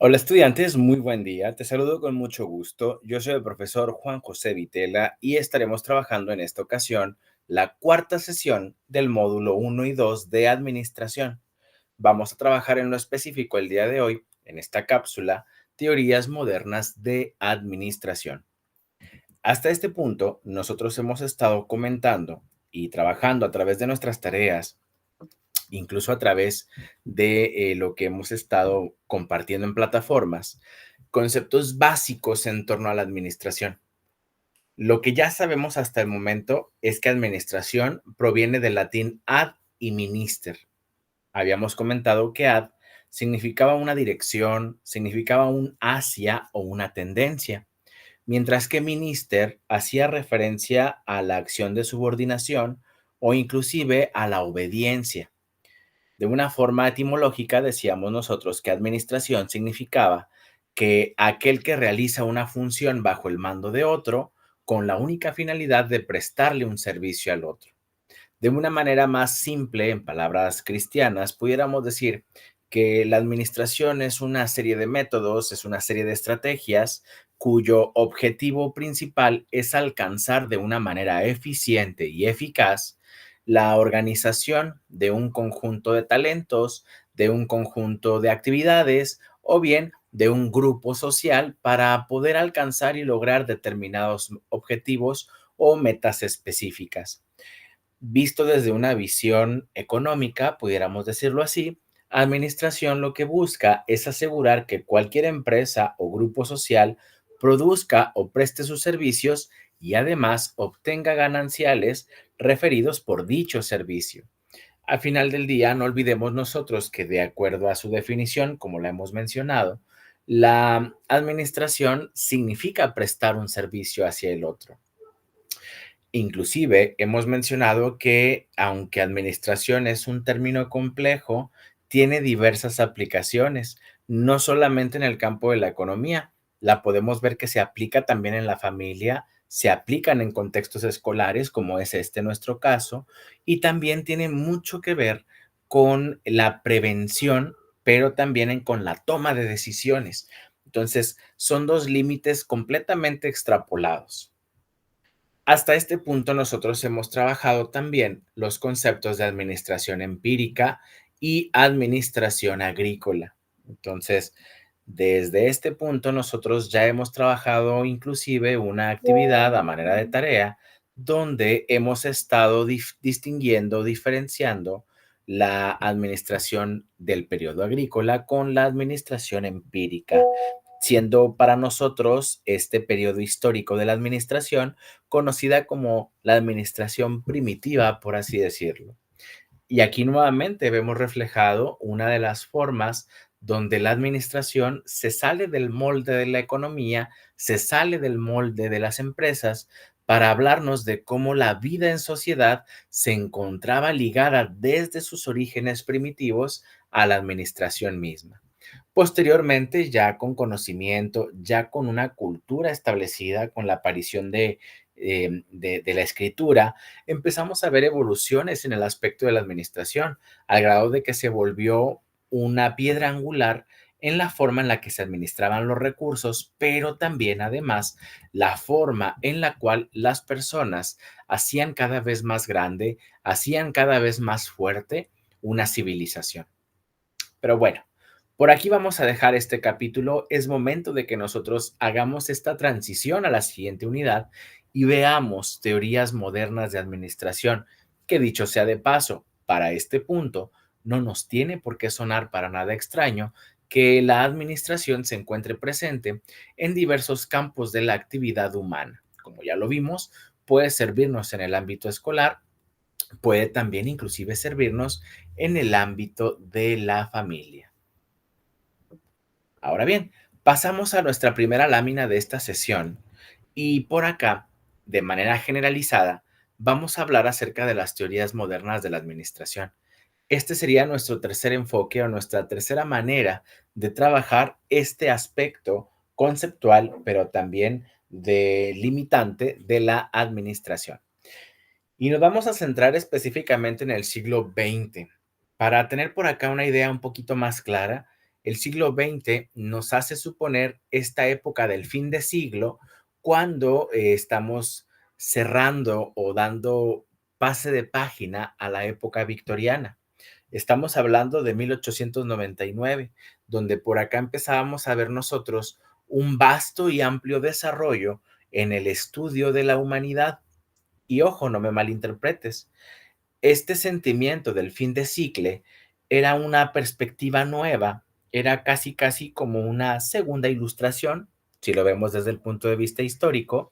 Hola estudiantes, muy buen día. Te saludo con mucho gusto. Yo soy el profesor Juan José Vitela y estaremos trabajando en esta ocasión la cuarta sesión del módulo 1 y 2 de Administración. Vamos a trabajar en lo específico el día de hoy, en esta cápsula, teorías modernas de administración. Hasta este punto, nosotros hemos estado comentando y trabajando a través de nuestras tareas, incluso a través de lo que hemos estado compartiendo en plataformas, conceptos básicos en torno a la administración. Lo que ya sabemos hasta el momento es que administración proviene del latín ad y minister. Habíamos comentado que ad significaba una dirección, significaba un hacia o una tendencia, mientras que minister hacía referencia a la acción de subordinación o inclusive a la obediencia. De una forma etimológica, decíamos nosotros que administración significaba que aquel que realiza una función bajo el mando de otro con la única finalidad de prestarle un servicio al otro. De una manera más simple, en palabras cristianas, pudiéramos decir que la administración es una serie de métodos, es una serie de estrategias cuyo objetivo principal es alcanzar de una manera eficiente y eficaz la organización de un conjunto de talentos, de un conjunto de actividades o bien de un grupo social para poder alcanzar y lograr determinados objetivos o metas específicas. Visto desde una visión económica, pudiéramos decirlo así, administración lo que busca es asegurar que cualquier empresa o grupo social produzca o preste sus servicios y además obtenga gananciales referidos por dicho servicio. Al final del día, no olvidemos nosotros que de acuerdo a su definición, como la hemos mencionado, la administración significa prestar un servicio hacia el otro. Inclusive hemos mencionado que, aunque administración es un término complejo, tiene diversas aplicaciones, no solamente en el campo de la economía, la podemos ver que se aplica también en la familia, se aplican en contextos escolares, como es este nuestro caso, y también tiene mucho que ver con la prevención, pero también con la toma de decisiones. Entonces, son dos límites completamente extrapolados. Hasta este punto nosotros hemos trabajado también los conceptos de administración empírica y administración agrícola. Entonces, desde este punto nosotros ya hemos trabajado inclusive una actividad a manera de tarea donde hemos estado distinguiendo, diferenciando la administración del periodo agrícola con la administración empírica, siendo para nosotros este periodo histórico de la administración conocida como la administración primitiva, por así decirlo. Y aquí nuevamente vemos reflejado una de las formas donde la administración se sale del molde de la economía, se sale del molde de las empresas para hablarnos de cómo la vida en sociedad se encontraba ligada desde sus orígenes primitivos a la administración misma. Posteriormente, ya con conocimiento, ya con una cultura establecida, con la aparición de la escritura, empezamos a ver evoluciones en el aspecto de la administración, al grado de que se volvió una piedra angular en la forma en la que se administraban los recursos, pero también además la forma en la cual las personas hacían cada vez más grande, hacían cada vez más fuerte una civilización. Pero bueno, por aquí vamos a dejar este capítulo. Es momento de que nosotros hagamos esta transición a la siguiente unidad y veamos teorías modernas de administración, que dicho sea de paso, para este punto no nos tiene por qué sonar para nada extraño que la administración se encuentre presente en diversos campos de la actividad humana. Como ya lo vimos, puede servirnos en el ámbito escolar, puede también inclusive servirnos en el ámbito de la familia. Ahora bien, pasamos a nuestra primera lámina de esta sesión y por acá, de manera generalizada, vamos a hablar acerca de las teorías modernas de la administración. Este sería nuestro tercer enfoque o nuestra tercera manera de trabajar este aspecto conceptual, pero también de limitante de la administración. Y nos vamos a centrar específicamente en el siglo XX para tener por acá una idea un poquito más clara. El siglo XX nos hace suponer esta época del fin de siglo cuando estamos cerrando o dando pase de página a la época victoriana. Estamos hablando de 1899, donde por acá empezábamos a ver nosotros un vasto y amplio desarrollo en el estudio de la humanidad. Y ojo, no me malinterpretes, este sentimiento del fin de cicle era una perspectiva nueva, era casi casi como una segunda ilustración, si lo vemos desde el punto de vista histórico,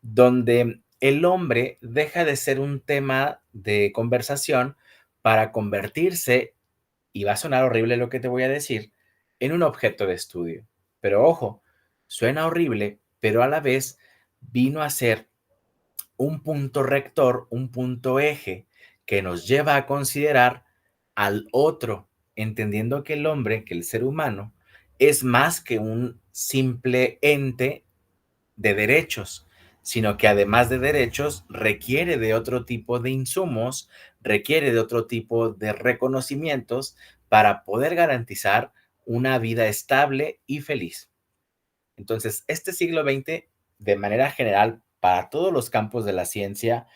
donde el hombre deja de ser un tema de conversación para convertirse, y va a sonar horrible lo que te voy a decir, en un objeto de estudio. Pero ojo, suena horrible, pero a la vez vino a ser un punto rector, un punto eje que nos lleva a considerar al otro, entendiendo que el hombre, que el ser humano, es más que un simple ente de derechos, sino que además de derechos requiere de otro tipo de insumos, requiere de otro tipo de reconocimientos para poder garantizar una vida estable y feliz. Entonces, este siglo XX, de manera general, para todos los campos de la ciencia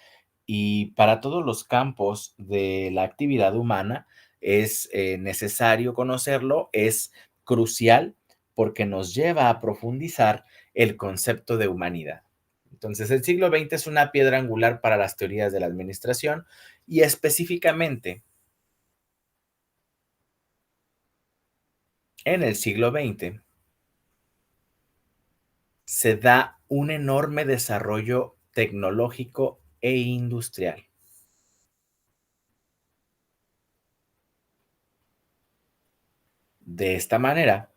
y para todos los campos de la actividad humana, es necesario conocerlo, es crucial porque nos lleva a profundizar el concepto de humanidad. Entonces, el siglo XX es una piedra angular para las teorías de la administración y específicamente en el siglo XX se da un enorme desarrollo tecnológico e industrial. De esta manera,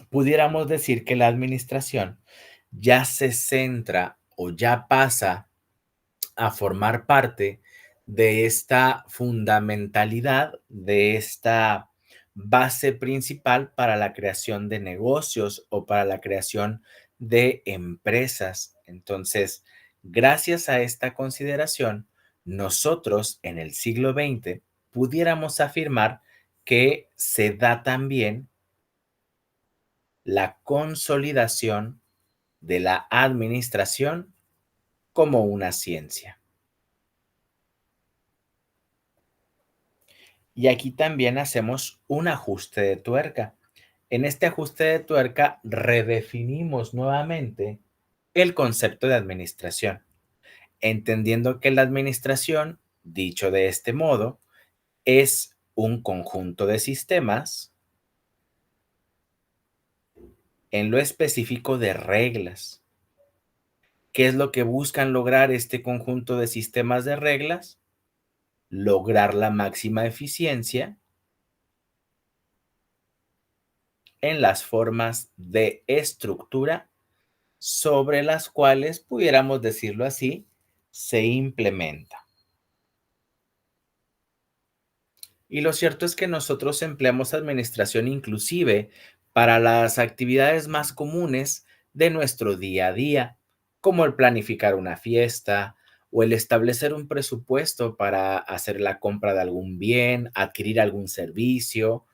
pudiéramos decir que la administración ya se centra o ya pasa a formar parte de esta fundamentalidad, de esta base principal para la creación de negocios o para la creación de empresas. Entonces, gracias a esta consideración, nosotros en el siglo XX pudiéramos afirmar que se da también la consolidación de la administración como una ciencia. Y aquí también hacemos un ajuste de tuerca. En este ajuste de tuerca redefinimos nuevamente el concepto de administración, entendiendo que la administración, dicho de este modo, es un conjunto de sistemas, en lo específico de reglas. ¿Qué es lo que buscan lograr este conjunto de sistemas de reglas? Lograr la máxima eficiencia en las formas de estructura sobre las cuales, pudiéramos decirlo así, se implementa. Y lo cierto es que nosotros empleamos administración inclusive para las actividades más comunes de nuestro día a día, como el planificar una fiesta o el establecer un presupuesto para hacer la compra de algún bien, adquirir algún servicio,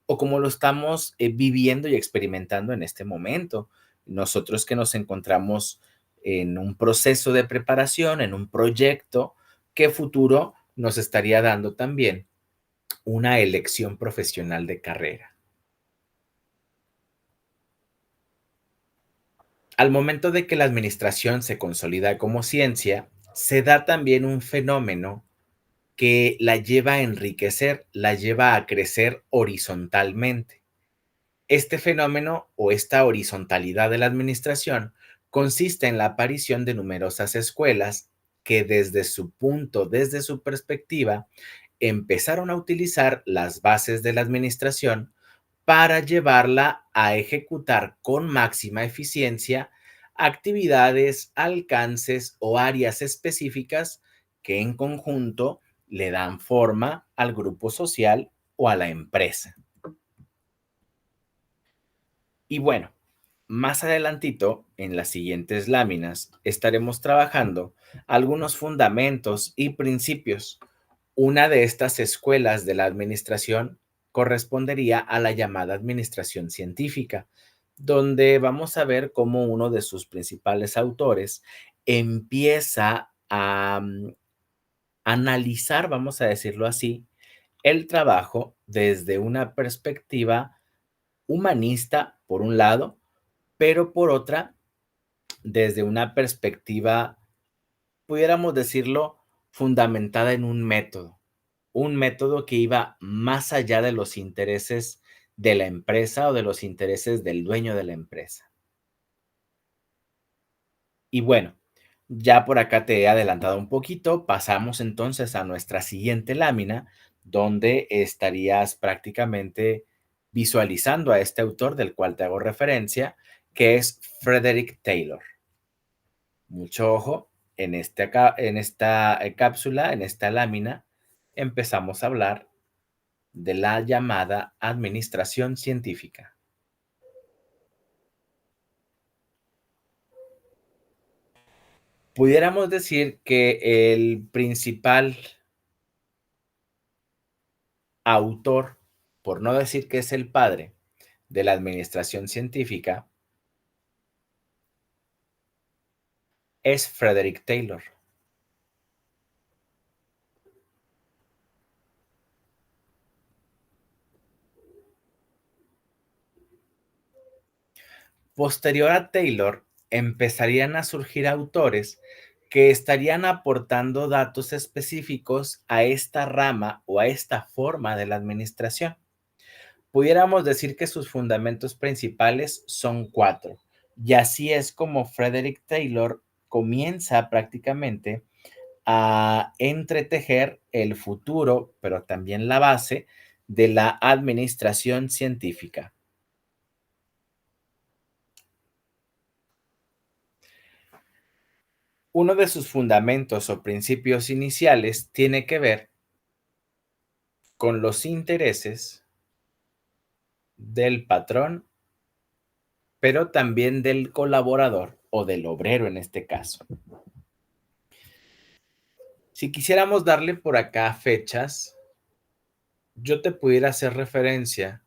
o como lo estamos viviendo y experimentando en este momento. Nosotros que nos encontramos en un proceso de preparación, en un proyecto que futuro nos estaría dando también una elección profesional de carrera. Al momento de que la administración se consolida como ciencia, se da también un fenómeno que la lleva a enriquecer, la lleva a crecer horizontalmente. Este fenómeno o esta horizontalidad de la administración consiste en la aparición de numerosas escuelas que desde su punto, desde su perspectiva, empezaron a utilizar las bases de la administración para llevarla a ejecutar con máxima eficiencia actividades, alcances o áreas específicas que en conjunto le dan forma al grupo social o a la empresa. Y bueno, más adelantito, en las siguientes láminas, estaremos trabajando algunos fundamentos y principios. Una de estas escuelas de la administración correspondería a la llamada administración científica, donde vamos a ver cómo uno de sus principales autores empieza a analizar, vamos a decirlo así, el trabajo desde una perspectiva humanista, por un lado, pero por otra, desde una perspectiva, pudiéramos decirlo, fundamentada en un método que iba más allá de los intereses de la empresa o de los intereses del dueño de la empresa. Y bueno, ya por acá te he adelantado un poquito, pasamos entonces a nuestra siguiente lámina, donde estarías prácticamente visualizando a este autor del cual te hago referencia, que es Frederick Taylor. Mucho ojo, en esta cápsula, en esta lámina, empezamos a hablar de la llamada administración científica. Pudiéramos decir que el principal autor, por no decir que es el padre de la administración científica, es Frederick Taylor. Posterior a Taylor, empezarían a surgir autores que estarían aportando datos específicos a esta rama o a esta forma de la administración. Pudiéramos decir que sus fundamentos principales son cuatro, y así es como Frederick Taylor comienza prácticamente a entretejer el futuro, pero también la base de la administración científica. Uno de sus fundamentos o principios iniciales tiene que ver con los intereses del patrón, pero también del colaborador o del obrero en este caso. Si quisiéramos darle por acá fechas, yo te pudiera hacer referencia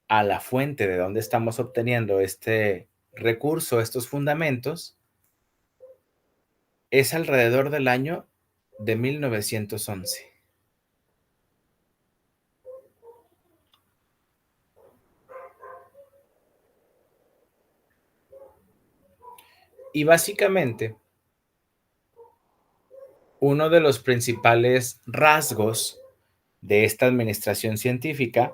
a la fuente de donde estamos obteniendo este recurso, estos fundamentos, es alrededor del año de 1911. Y básicamente, uno de los principales rasgos de esta administración científica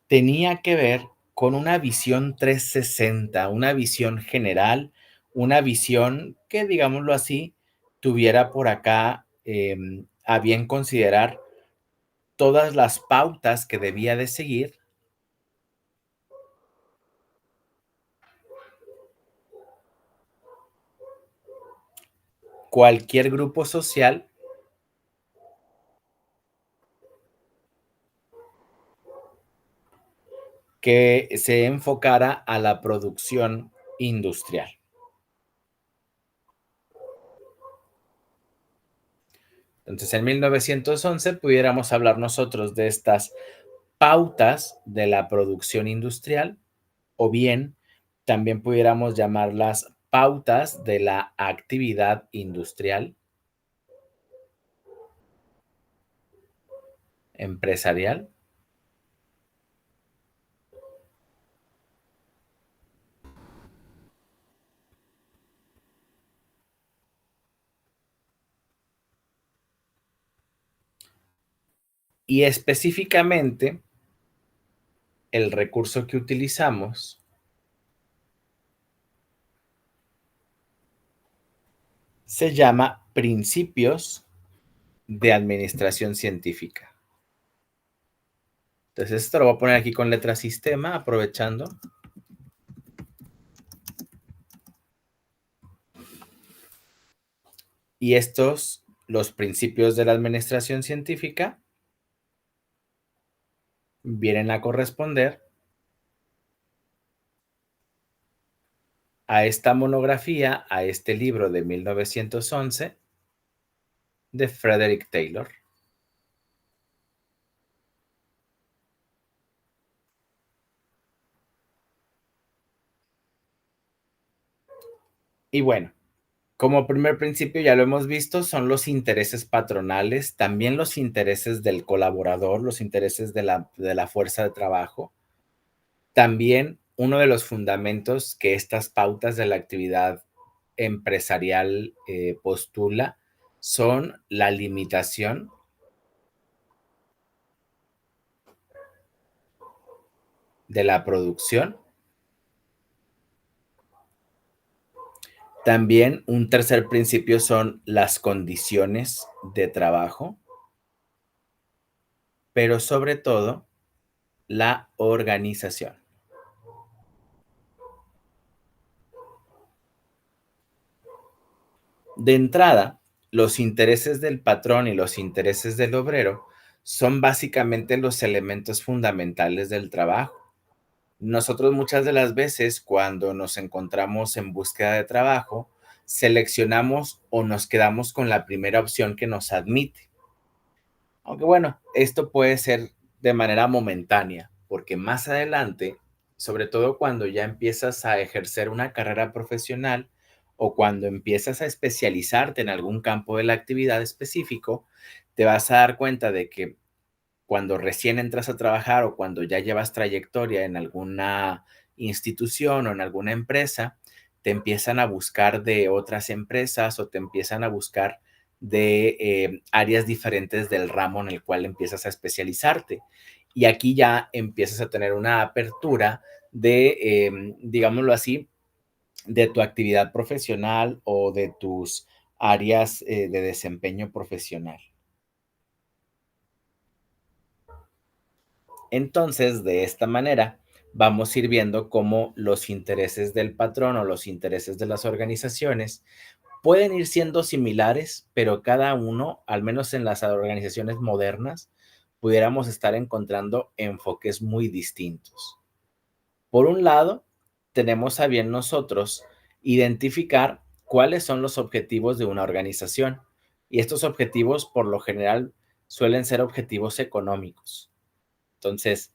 tenía que ver con una visión 360, una visión general, una visión que, digámoslo así, tuviera por acá a bien considerar todas las pautas que debía de seguir cualquier grupo social que se enfocara a la producción industrial. Entonces, en 1911 pudiéramos hablar nosotros de estas pautas de la producción industrial, o bien también pudiéramos llamarlas pautas de la actividad industrial empresarial. Y específicamente, el recurso que utilizamos se llama principios de administración científica. Entonces, esto lo voy a poner aquí con letra sistema, aprovechando. Y estos, los principios de la administración científica, vienen a corresponder a esta monografía, a este libro de 1911 de Frederick Taylor. Y bueno, como primer principio, ya lo hemos visto, son los intereses patronales, también los intereses del colaborador, los intereses de la fuerza de trabajo. También uno de los fundamentos que estas pautas de la actividad empresarial postula son la limitación de la producción. También un tercer principio son las condiciones de trabajo, pero sobre todo la organización. De entrada, los intereses del patrón y los intereses del obrero son básicamente los elementos fundamentales del trabajo. Nosotros muchas de las veces cuando nos encontramos en búsqueda de trabajo, seleccionamos o nos quedamos con la primera opción que nos admite. Aunque bueno, esto puede ser de manera momentánea, porque más adelante, sobre todo cuando ya empiezas a ejercer una carrera profesional o cuando empiezas a especializarte en algún campo de la actividad específico, te vas a dar cuenta de que cuando recién entras a trabajar o cuando ya llevas trayectoria en alguna institución o en alguna empresa, te empiezan a buscar de otras empresas o te empiezan a buscar de áreas diferentes del ramo en el cual empiezas a especializarte. Y aquí ya empiezas a tener una apertura de, digámoslo así, de tu actividad profesional o de tus áreas de desempeño profesional. Entonces, de esta manera, vamos a ir viendo cómo los intereses del patrón o los intereses de las organizaciones pueden ir siendo similares, pero cada uno, al menos en las organizaciones modernas, pudiéramos estar encontrando enfoques muy distintos. Por un lado, tenemos a bien nosotros identificar cuáles son los objetivos de una organización. Y estos objetivos, por lo general, suelen ser objetivos económicos. Entonces,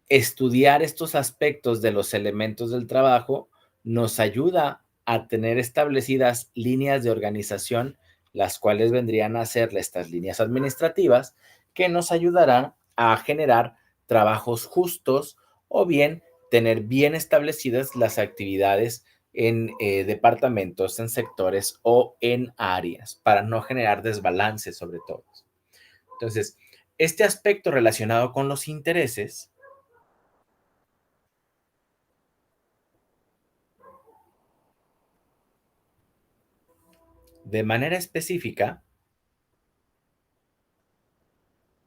estudiar estos aspectos de los elementos del trabajo nos ayuda a tener establecidas líneas de organización, las cuales vendrían a ser estas líneas administrativas, que nos ayudarán a generar trabajos justos o bien tener bien establecidas las actividades en departamentos, en sectores o en áreas, para no generar desbalance sobre todo. Entonces, este aspecto relacionado con los intereses de manera específica,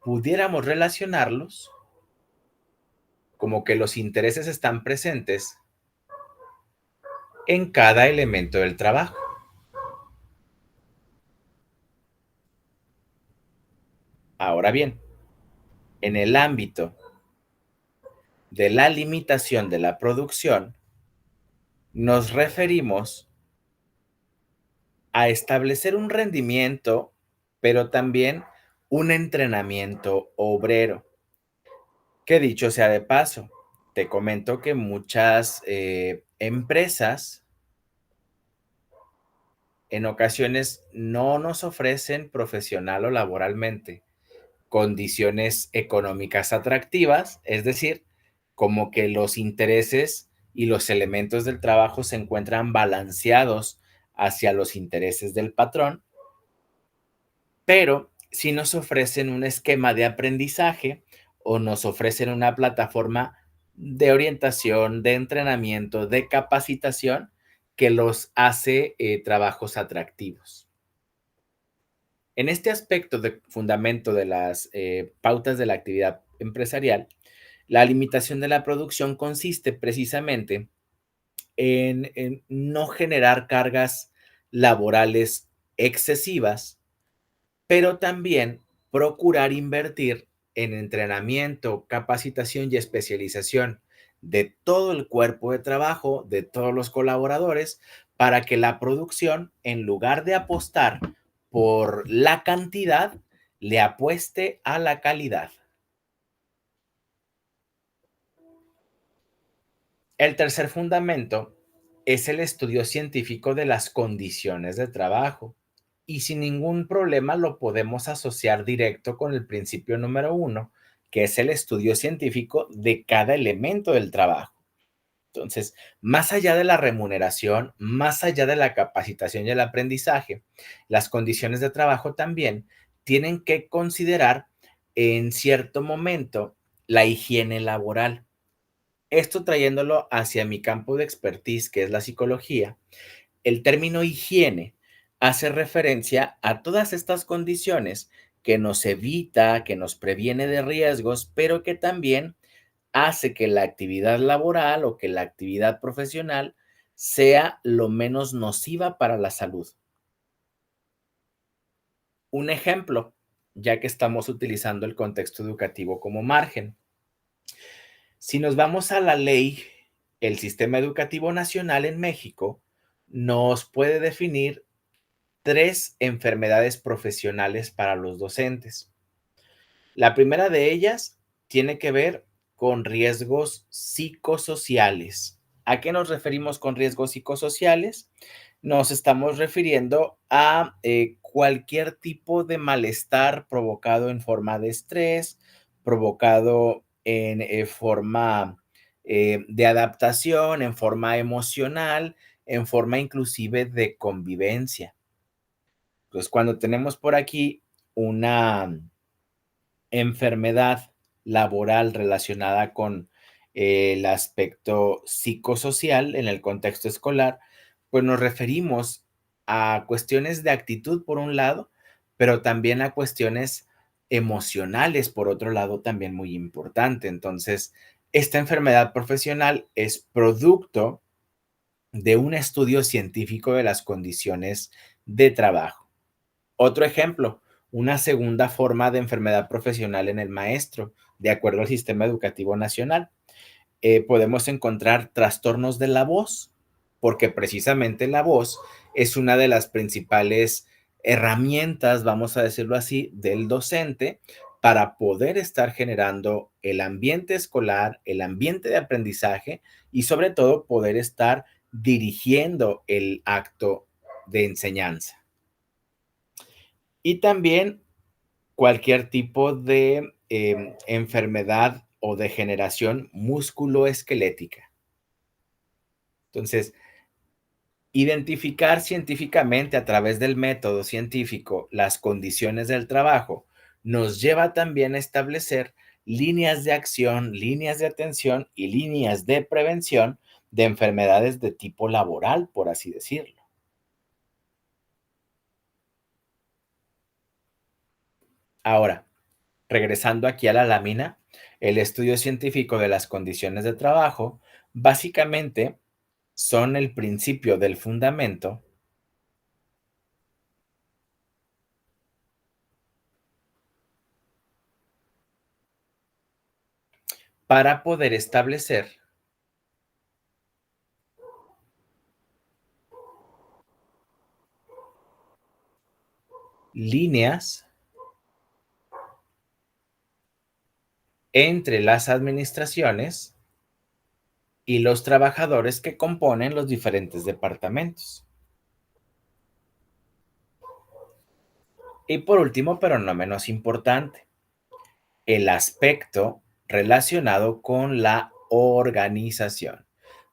pudiéramos relacionarlos como que los intereses están presentes en cada elemento del trabajo. Ahora bien, en el ámbito de la limitación de la producción, nos referimos a establecer un rendimiento, pero también un entrenamiento obrero. Que dicho sea de paso, te comento que muchas empresas en ocasiones no nos ofrecen profesional o laboralmente condiciones económicas atractivas, es decir, como que los intereses y los elementos del trabajo se encuentran balanceados hacia los intereses del patrón, pero si nos ofrecen un esquema de aprendizaje o nos ofrecen una plataforma de orientación, de entrenamiento, de capacitación que los hace trabajos atractivos. En este aspecto de fundamento de las pautas de la actividad empresarial, la limitación de la producción consiste precisamente en no generar cargas laborales excesivas, pero también procurar invertir en entrenamiento, capacitación y especialización de todo el cuerpo de trabajo, de todos los colaboradores, para que la producción, en lugar de apostar por la cantidad, le apueste a la calidad. El tercer fundamento Es el estudio científico de las condiciones de trabajo y sin ningún problema lo podemos asociar directo con el principio número uno, que es el estudio científico de cada elemento del trabajo. Entonces, más allá de la remuneración, más allá de la capacitación y el aprendizaje, las condiciones de trabajo también tienen que considerar en cierto momento la higiene laboral. Esto trayéndolo hacia mi campo de expertise, que es la psicología, el término higiene hace referencia a todas estas condiciones que nos evita, que nos previene de riesgos, pero que también hace que la actividad laboral o que la actividad profesional sea lo menos nociva para la salud. Un ejemplo, ya que estamos utilizando el contexto educativo como margen. Si nos vamos a la ley, el sistema educativo nacional en México nos puede definir tres enfermedades profesionales para los docentes. La primera de ellas tiene que ver con riesgos psicosociales. ¿A qué nos referimos con riesgos psicosociales? Nos estamos refiriendo a cualquier tipo de malestar provocado en forma de estrés, provocado en forma de adaptación, en forma emocional, en forma inclusive de convivencia. Pues cuando tenemos por aquí una enfermedad laboral relacionada con el aspecto psicosocial en el contexto escolar, pues nos referimos a cuestiones de actitud por un lado, pero también a cuestiones emocionales por otro lado también muy importante. Entonces, esta enfermedad profesional es producto de un estudio científico de las condiciones de trabajo. Otro ejemplo, una segunda forma de enfermedad profesional en el maestro, de acuerdo al Sistema Educativo Nacional. Podemos encontrar trastornos de la voz, porque precisamente la voz es una de las principales herramientas, vamos a decirlo así, del docente para poder estar generando el ambiente escolar, el ambiente de aprendizaje y sobre todo poder estar dirigiendo el acto de enseñanza. Y también cualquier tipo de enfermedad o degeneración musculoesquelética. Entonces, identificar científicamente a través del método científico las condiciones del trabajo nos lleva también a establecer líneas de acción, líneas de atención y líneas de prevención de enfermedades de tipo laboral, por así decirlo. Ahora, regresando aquí a la lámina, el estudio científico de las condiciones de trabajo básicamente son el principio del fundamento para poder establecer líneas entre las administraciones y los trabajadores que componen los diferentes departamentos. Y por último, pero no menos importante, el aspecto relacionado con la organización.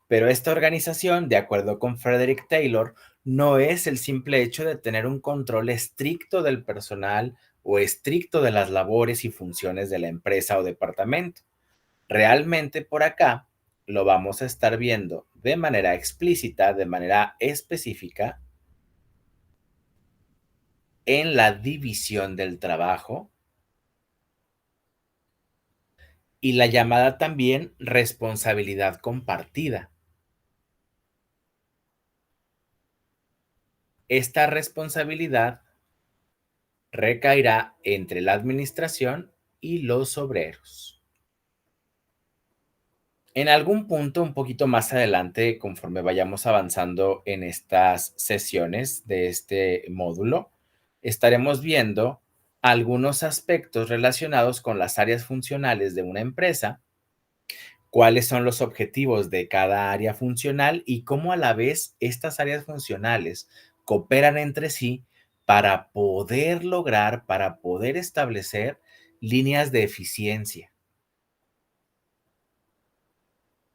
Pero esta organización, de acuerdo con Frederick Taylor, no es el simple hecho de tener un control estricto del personal o estricto de las labores y funciones de la empresa o departamento. Realmente por acá lo vamos a estar viendo de manera explícita, de manera específica, en la división del trabajo y la llamada también responsabilidad compartida. Esta responsabilidad recaerá entre la administración y los obreros. En algún punto, un poquito más adelante, conforme vayamos avanzando en estas sesiones de este módulo, estaremos viendo algunos aspectos relacionados con las áreas funcionales de una empresa cuáles son los objetivos de cada área funcional y cómo a la vez estas áreas funcionales cooperan entre sí para poder establecer líneas de eficiencia.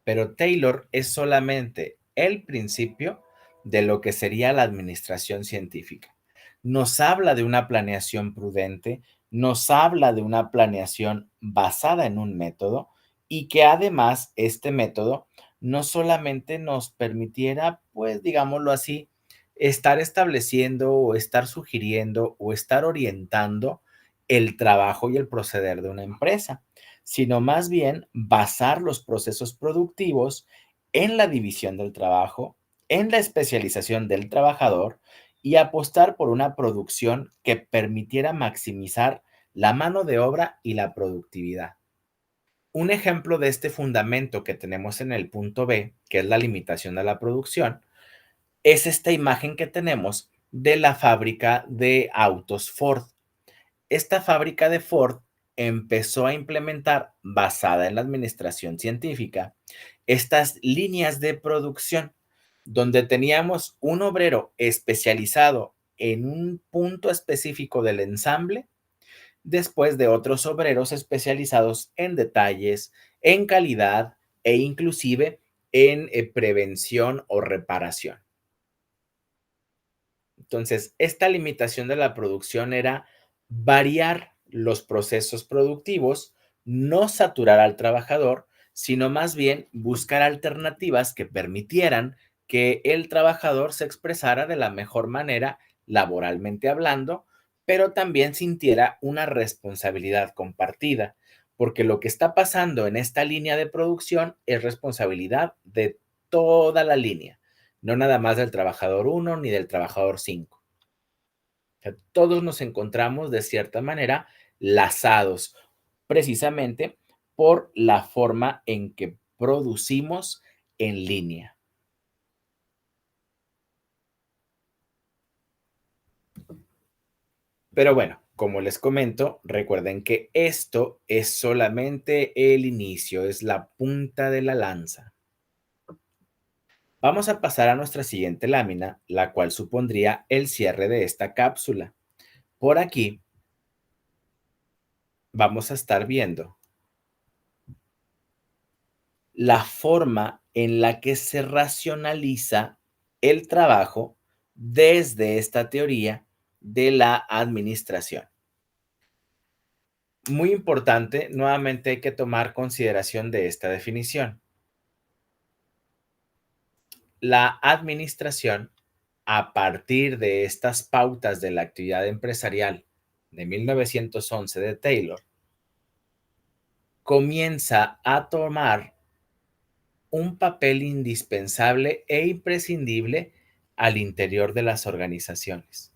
Pero Taylor es solamente el principio de lo que sería la administración científica. Nos habla de una planeación prudente, nos habla de una planeación basada en un método y que además este método no solamente nos permitiera, pues digámoslo así, estar estableciendo o estar sugiriendo o estar orientando el trabajo y el proceder de una empresa, sino más bien basar los procesos productivos en la división del trabajo, en la especialización del trabajador y apostar por una producción que permitiera maximizar la mano de obra y la productividad. Un ejemplo de este fundamento que tenemos en el punto B, que es la limitación de la producción, es esta imagen que tenemos de la fábrica de autos Ford. Esta fábrica de Ford empezó a implementar, basada en la administración científica, estas líneas de producción, donde teníamos un obrero especializado en un punto específico del ensamble, después de otros obreros especializados en detalles, en calidad e inclusive en prevención o reparación. Entonces, esta limitación de la producción era variar los procesos productivos, no saturar al trabajador, sino más bien buscar alternativas que permitieran que el trabajador se expresara de la mejor manera laboralmente hablando, pero también sintiera una responsabilidad compartida, porque lo que está pasando en esta línea de producción es responsabilidad de toda la línea, no nada más del trabajador uno ni del trabajador 5. O sea, todos nos encontramos de cierta manera lazados, precisamente por la forma en que producimos en línea. Pero bueno, como les comento, recuerden que esto es solamente el inicio, es la punta de la lanza. Vamos a pasar a nuestra siguiente lámina, la cual supondría el cierre de esta cápsula. Por aquí vamos a estar viendo la forma en la que se racionaliza el trabajo desde esta teoría de la administración. Muy importante, nuevamente hay que tomar consideración de esta definición. La administración, a partir de estas pautas de la actividad empresarial de 1911 de Taylor, comienza a tomar un papel indispensable e imprescindible al interior de las organizaciones.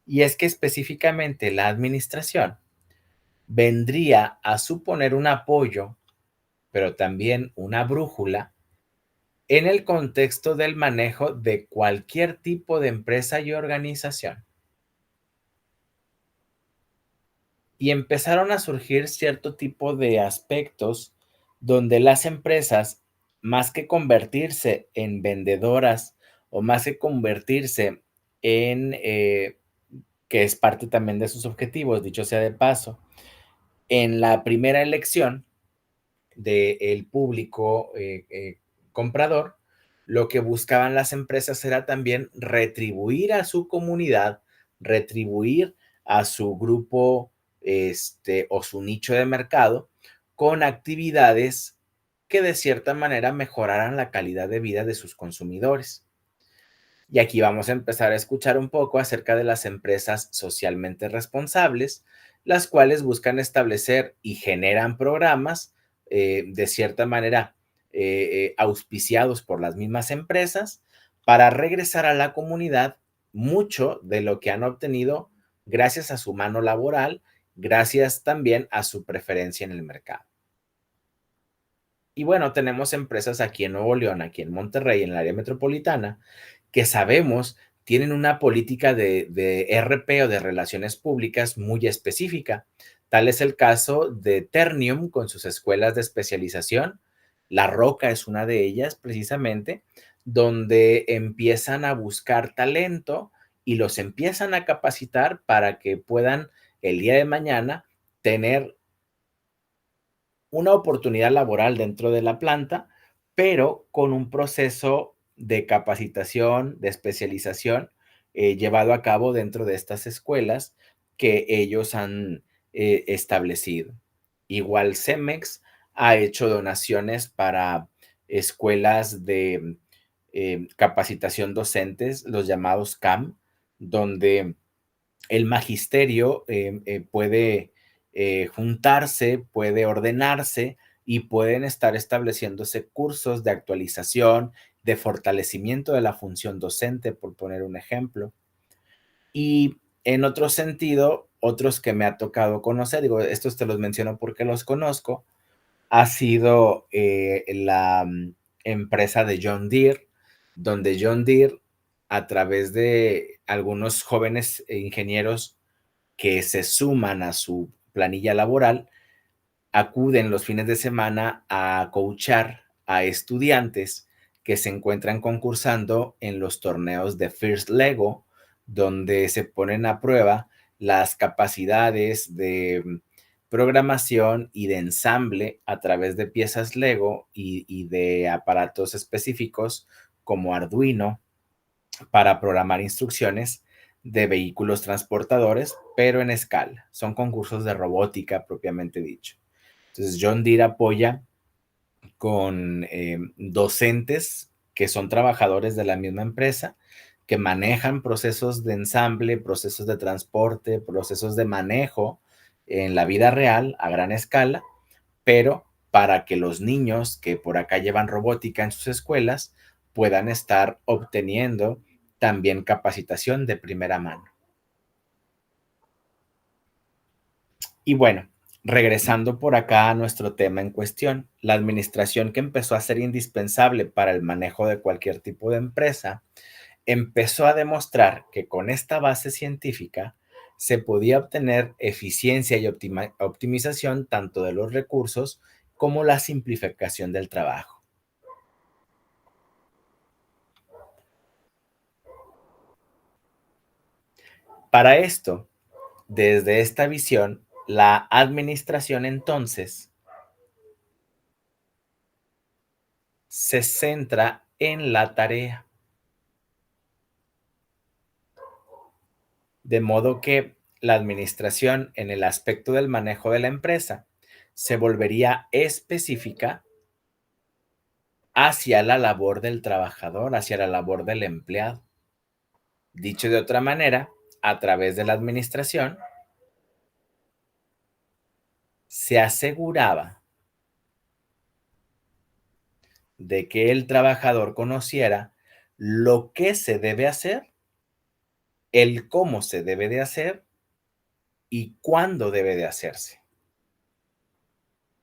Y es que específicamente la administración vendría a suponer un apoyo, pero también una brújula en el contexto del manejo de cualquier tipo de empresa y organización. Y empezaron a surgir cierto tipo de aspectos donde las empresas, más que convertirse en vendedoras o más que convertirse en, que es parte también de sus objetivos, dicho sea de paso, en la primera elección del público comprador, lo que buscaban las empresas era también retribuir a su comunidad, retribuir a su grupo o su nicho de mercado con actividades que de cierta manera mejoraran la calidad de vida de sus consumidores. Y aquí vamos a empezar a escuchar un poco acerca de las empresas socialmente responsables, las cuales buscan establecer y generan programas de cierta manera auspiciados por las mismas empresas para regresar a la comunidad mucho de lo que han obtenido gracias a su mano laboral, gracias también a su preferencia en el mercado. Y bueno, tenemos empresas aquí en Nuevo León, aquí en Monterrey, en el área metropolitana, que sabemos tienen una política de RP o de relaciones públicas muy específica. Tal es el caso de Ternium con sus escuelas de especialización, La Roca es una de ellas, precisamente, donde empiezan a buscar talento y los empiezan a capacitar para que puedan el día de mañana tener una oportunidad laboral dentro de la planta, pero con un proceso de capacitación, de especialización, llevado a cabo dentro de estas escuelas que ellos han establecido. Igual Cemex ha hecho donaciones para escuelas de capacitación docentes, los llamados CAM, donde el magisterio puede juntarse, puede ordenarse y pueden estar estableciéndose cursos de actualización, de fortalecimiento de la función docente, por poner un ejemplo. Y en otro sentido, otros que me ha tocado conocer, digo, estos te los menciono porque los conozco, ha sido la empresa de John Deere, donde John Deere, a través de algunos jóvenes ingenieros que se suman a su planilla laboral, acuden los fines de semana a coachar a estudiantes que se encuentran concursando en los torneos de First Lego, donde se ponen a prueba las capacidades de programación y de ensamble a través de piezas Lego y de aparatos específicos como Arduino para programar instrucciones de vehículos transportadores, pero en escala. Son concursos de robótica propiamente dicho. Entonces, John Deere apoya con docentes que son trabajadores de la misma empresa, que manejan procesos de ensamble, procesos de transporte, procesos de manejo en la vida real a gran escala, pero para que los niños que por acá llevan robótica en sus escuelas puedan estar obteniendo también capacitación de primera mano. Y bueno, regresando por acá a nuestro tema en cuestión, la administración que empezó a ser indispensable para el manejo de cualquier tipo de empresa, empezó a demostrar que con esta base científica se podía obtener eficiencia y optimización tanto de los recursos como la simplificación del trabajo. Para esto, desde esta visión, la administración entonces se centra en la tarea, de modo que la administración en el aspecto del manejo de la empresa se volvería específica hacia la labor del trabajador, hacia la labor del empleado. Dicho de otra manera, a través de la administración se aseguraba de que el trabajador conociera lo que se debe hacer, el cómo se debe de hacer y cuándo debe de hacerse.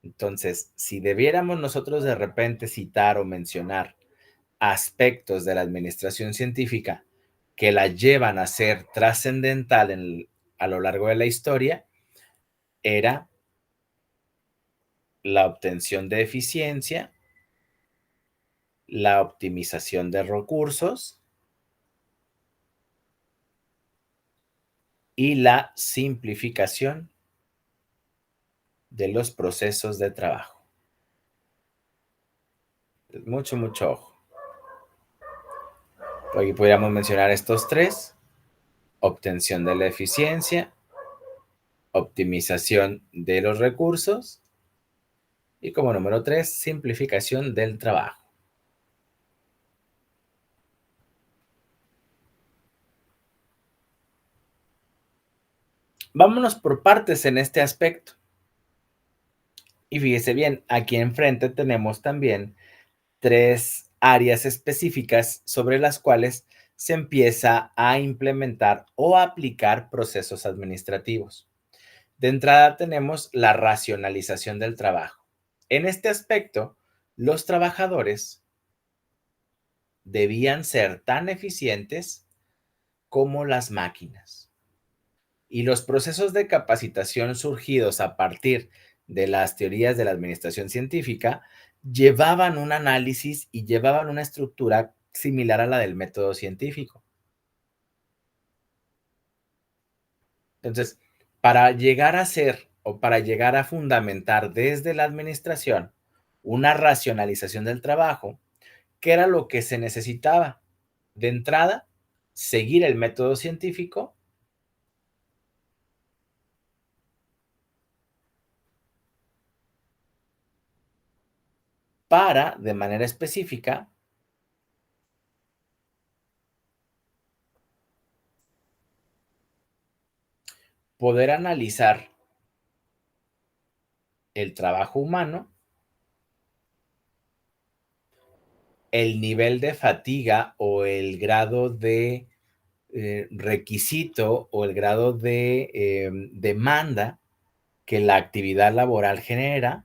Entonces, si debiéramos nosotros de repente citar o mencionar aspectos de la administración científica que la llevan a ser trascendental a lo largo de la historia, era la obtención de eficiencia, la optimización de recursos y la simplificación de los procesos de trabajo. Mucho, mucho ojo. Aquí podríamos mencionar estos tres: obtención de la eficiencia, optimización de los recursos y como número tres, simplificación del trabajo. Vámonos por partes en este aspecto. Y fíjese bien, aquí enfrente tenemos también tres áreas específicas sobre las cuales se empieza a implementar o a aplicar procesos administrativos. De entrada tenemos la racionalización del trabajo. En este aspecto, los trabajadores debían ser tan eficientes como las máquinas. Y los procesos de capacitación surgidos a partir de las teorías de la administración científica llevaban un análisis y llevaban una estructura similar a la del método científico. Entonces, para llegar a ser o para llegar a fundamentar desde la administración una racionalización del trabajo, ¿qué era lo que se necesitaba? De entrada, seguir el método científico para, de manera específica, poder analizar el trabajo humano, el nivel de fatiga o el grado de requisito o el grado de demanda que la actividad laboral genera,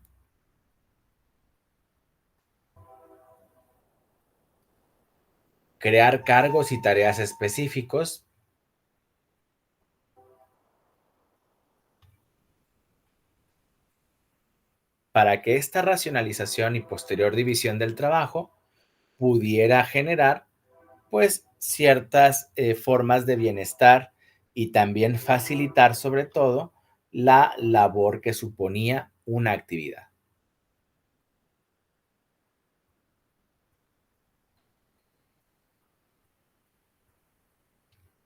crear cargos y tareas específicos para que esta racionalización y posterior división del trabajo pudiera generar pues ciertas formas de bienestar y también facilitar sobre todo la labor que suponía una actividad.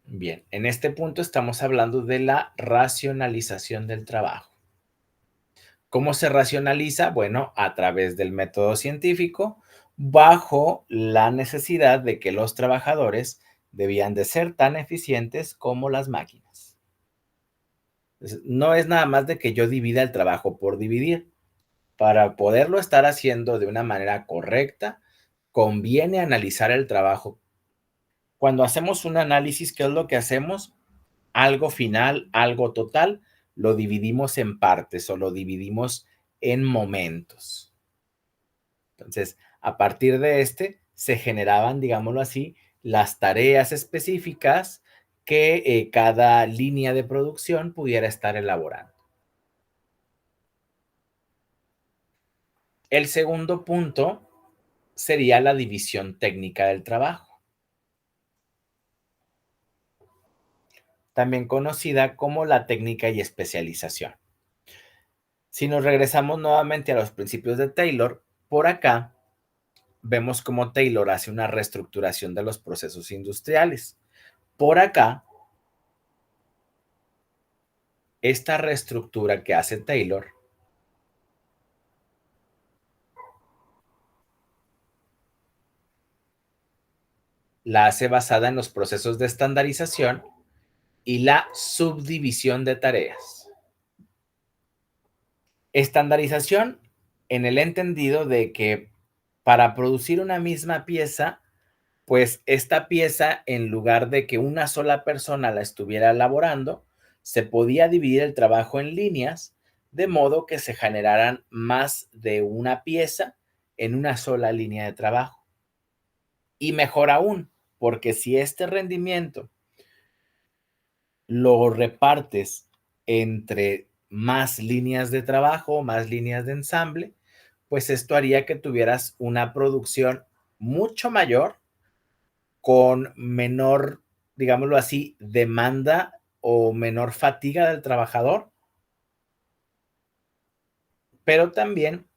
Bien, en este punto estamos hablando de la racionalización del trabajo. ¿Cómo se racionaliza? Bueno, a través del método científico, bajo la necesidad de que los trabajadores debían de ser tan eficientes como las máquinas. No es nada más de que yo divida el trabajo por dividir. Para poderlo estar haciendo de una manera correcta, conviene analizar el trabajo. Cuando hacemos un análisis, ¿qué es lo que hacemos? Algo final, algo total, lo dividimos en partes o lo dividimos en momentos. Entonces, a partir de se generaban, digámoslo así, las tareas específicas que cada línea de producción pudiera estar elaborando. El segundo punto sería la división técnica del trabajo, también conocida como la técnica y especialización. Si nos regresamos nuevamente a los principios de Taylor, por acá vemos cómo Taylor hace una reestructuración de los procesos industriales. Por acá, esta reestructura que hace Taylor la hace basada en los procesos de estandarización y la subdivisión de tareas. Estandarización en el entendido de que para producir una misma pieza, pues esta pieza, en lugar de que una sola persona la estuviera elaborando, se podía dividir el trabajo en líneas, de modo que se generaran más de una pieza en una sola línea de trabajo. Y mejor aún, porque si este rendimiento lo repartes entre más líneas de trabajo, más líneas de ensamble, pues esto haría que tuvieras una producción mucho mayor con menor, digámoslo así, demanda o menor fatiga del trabajador, pero también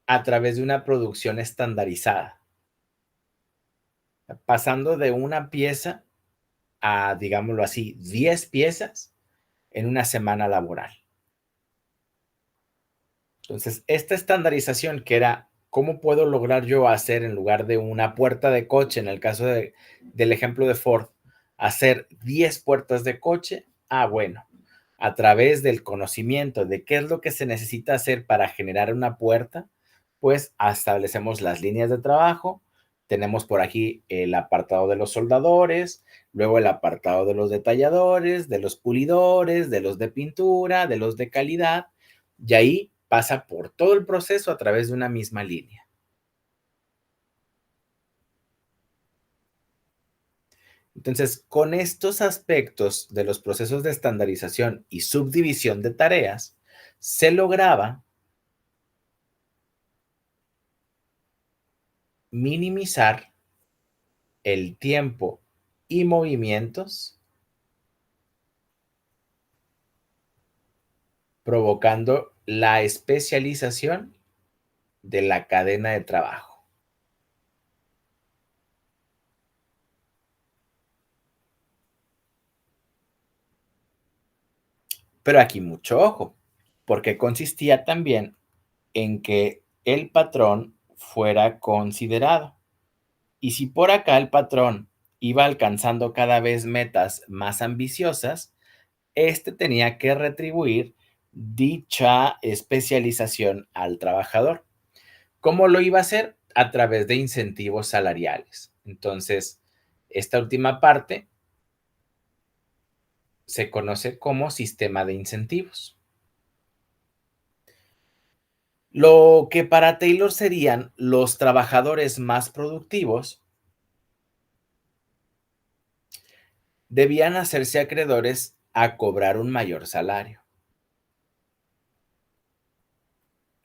a través de una producción estandarizada, pasando de una pieza a, digámoslo así, 10 piezas en una semana laboral. Entonces, esta estandarización que era, ¿cómo puedo lograr yo hacer en lugar de una puerta de coche, en el caso del ejemplo de Ford, hacer 10 puertas de coche? Ah, bueno, a través del conocimiento de qué es lo que se necesita hacer para generar una puerta, pues establecemos las líneas de trabajo, tenemos por aquí el apartado de los soldadores, luego el apartado de los detalladores, de los pulidores, de los de pintura, de los de calidad, y ahí pasa por todo el proceso a través de una misma línea. Entonces, con estos aspectos de los procesos de estandarización y subdivisión de tareas, se lograba minimizar el tiempo y movimientos, provocando la especialización de la cadena de trabajo. Pero aquí mucho ojo, porque consistía también en que el patrón fuera considerado. Y si por acá el patrón iba alcanzando cada vez metas más ambiciosas, este tenía que retribuir dicha especialización al trabajador. ¿Cómo lo iba a hacer? A través de incentivos salariales. Entonces, esta última parte se conoce como sistema de incentivos. Lo que para Taylor serían los trabajadores más productivos debían hacerse acreedores a cobrar un mayor salario.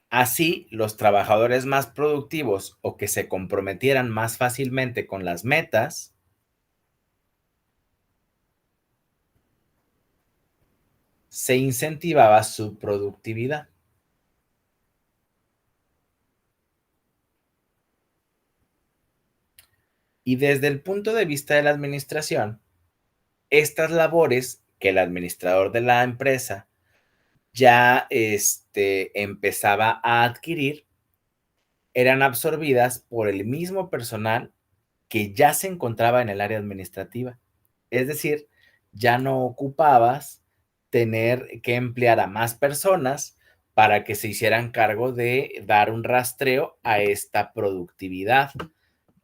Así, los trabajadores más productivos o que se comprometieran más fácilmente con las metas, se incentivaba su productividad. Y desde el punto de vista de la administración, estas labores que el administrador de la empresa ya empezaba a adquirir eran absorbidas por el mismo personal que ya se encontraba en el área administrativa. Es decir, ya no ocupabas tener que emplear a más personas para que se hicieran cargo de dar un rastreo a esta productividad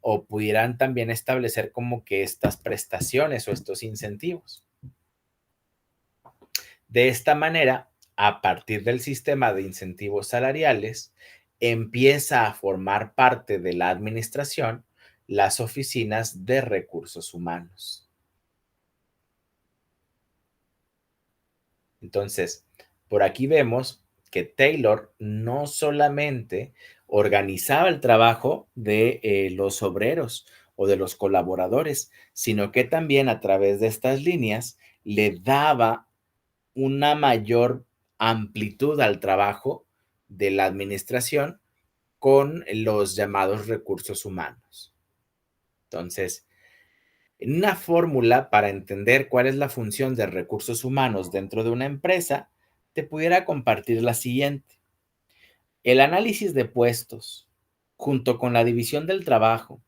o pudieran también establecer como que estas prestaciones o estos incentivos. De esta manera, a partir del sistema de incentivos salariales, empieza a formar parte de la administración las oficinas de recursos humanos. Entonces, por aquí vemos que Taylor no solamente organizaba el trabajo de los obreros o de los colaboradores, sino que también a través de estas líneas le daba una mayor amplitud al trabajo de la administración con los llamados recursos humanos. Entonces, en una fórmula para entender cuál es la función de recursos humanos dentro de una empresa, te pudiera compartir la siguiente. El análisis de puestos, junto con la división del trabajo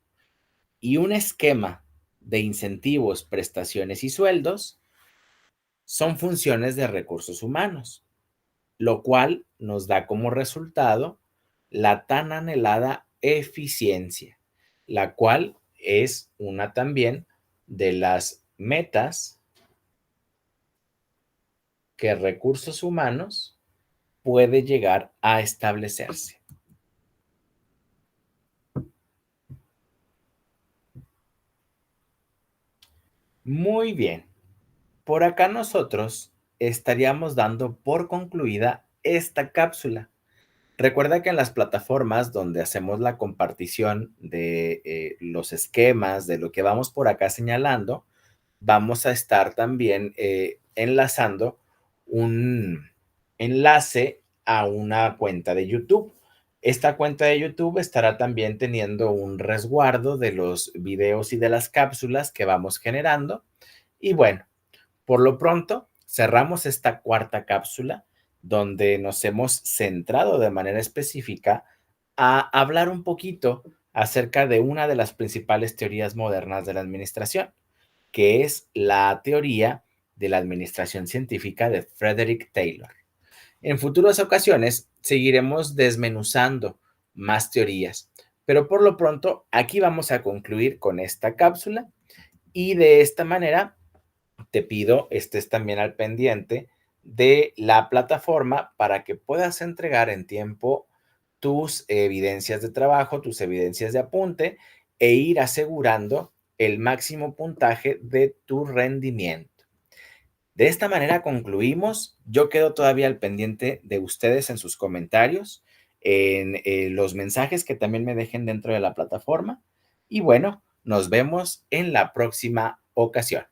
y un esquema de incentivos, prestaciones y sueldos, son funciones de recursos humanos, lo cual nos da como resultado la tan anhelada eficiencia, la cual es una también de las metas que recursos humanos puede llegar a establecerse. Muy bien, por acá nosotros estaríamos dando por concluida esta cápsula. Recuerda que en las plataformas donde hacemos la compartición de los esquemas, de lo que vamos por acá señalando, vamos a estar también enlazando un enlace a una cuenta de YouTube. Esta cuenta de YouTube estará también teniendo un resguardo de los videos y de las cápsulas que vamos generando. Y bueno, por lo pronto, cerramos esta cuarta cápsula donde nos hemos centrado de manera específica a hablar un poquito acerca de una de las principales teorías modernas de la administración, que es la teoría de la administración científica de Frederick Taylor. En futuras ocasiones seguiremos desmenuzando más teorías, pero por lo pronto aquí vamos a concluir con esta cápsula y de esta manera te pido estés también al pendiente de la plataforma para que puedas entregar en tiempo tus evidencias de trabajo, tus evidencias de apunte e ir asegurando el máximo puntaje de tu rendimiento. De esta manera concluimos. Yo quedo todavía al pendiente de ustedes en sus comentarios. en los mensajes que también me dejen dentro de la plataforma. Y bueno, nos vemos en la próxima ocasión.